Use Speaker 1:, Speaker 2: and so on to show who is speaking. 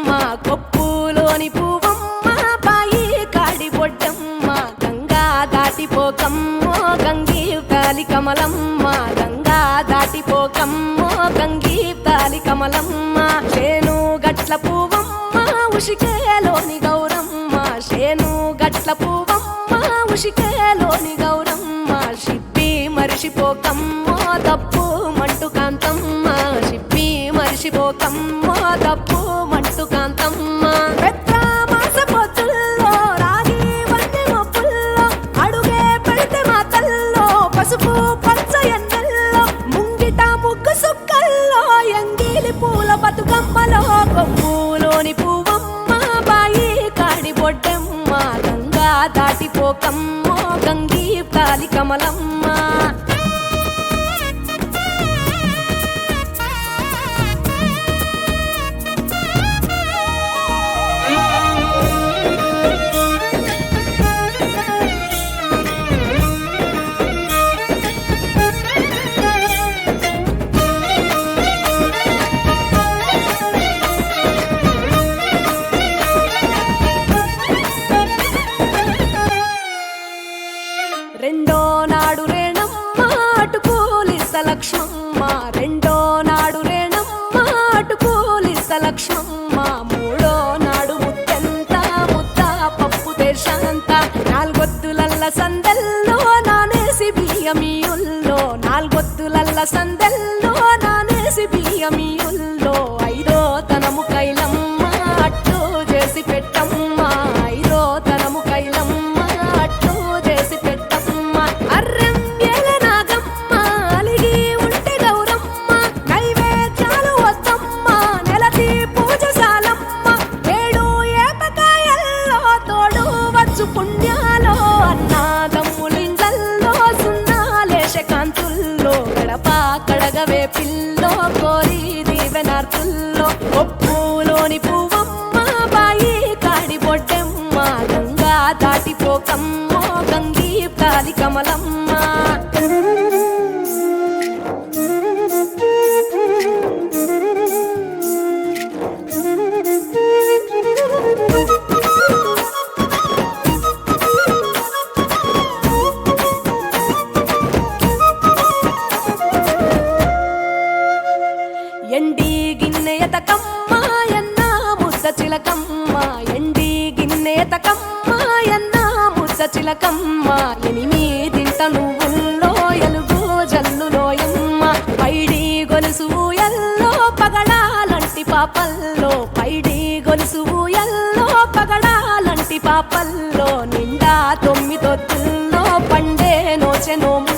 Speaker 1: బతుకమ్మ కొప్పులోని పువ్వమ్మ బాయి కాడి బొడ్డమ్మ గంగా దాటిపోకమ్మో గంగీ తాలి కమలమ్మ గంగా దాటిపోకమ్మో గంగీ తాలి కమలమ్మ శేను గట్ల పువ్వమ్మ ఉషికేలోని గౌరమ్మ శేను గట్ల పువ్వమ్మ ఉషికేలోని గౌరమ్మ షిప్పి మరిషిపోకమ్మో తప్పు మంటు కాంతమ్మ షిప్పి మరిషిపోకమ్మో తప్పు మంటు కాంతమ్మ పెద్ద మాస పొత్తుల్లో రాగి వన్నె మొప్పుల్లో అడుగే పెడితే మా తల్లో పసుపు పచ్చ ఎన్నెల్లో ముంగిట ముగ్గు సుక్కల్లో ఎంగిలి పూల బతుకమ్మలో కొమ్ములోని పువ్వమ్మ బాయి కాడి బొడ్డమ్మ గంగా దాటిపోకమ్మో గంగీ తాలి కమలమ్మ రెండో నాడు రేణమ్మ అటుకూలిస్త లక్ష్మమ్మ రెండో నాడు రేణమ్మ అటుకూలిస్త లక్ష్మమ్మ మూడో నాడు ముత్తెంత ముద్ద పప్పు దేశంత నాలుగొత్తులల్ల సందెల్లో నానేసి బియ్యమియుల్లో నాలుగొత్తులల్ల సందెల్లో నానేసి బియ్యమియుల్లో ఐదో తనము కైలమ్మ అట్టు చేసి పెట్టమ్మ ఐదో తనము కైలమ్మ అట్టు చేసి పెట్టమ్మ అర్రెం ఏల నాగమ్మ అలిగి ఉంటే గౌరమ్మ నైవేద్యాలు వద్దమ్మ నెలతి పూజశాలమ్మ ఏడు ఏపకాయల్లో తోడు వచ్చు పుణ్యాలో అన్నాదమ్ములింగల్లో సున్నాలేశ కాంతుల్లో గడప కడగవే పిల్లో కోరి దీవెనార్తుల్లో ఒప్పులోని పువ్వమ్మ బాయి కాడి బొడ్డమ్మ గంగా దాటిపోకమ్మో గంగీ తాలి కమలమ్మ ఎండి గిన్నెయతకమ్మ ఎన్న ముద్ద చిలకమ్మ ఎండి గిన్నెయతకమ్మ ఎన్న ముద్ద చిలకమ్మ ఎనిమిదింట నువ్వుల్లో ఎలుగు జల్లులోయమ్మ పైడి గొలుసు ఎల్లో పగడాలంటి పాపల్లో పైడి గొలుసు ఎల్లో పగడాలంటి పాపల్లో నిండా తొమ్మిదొత్తుల్లో పండే నోచె నోము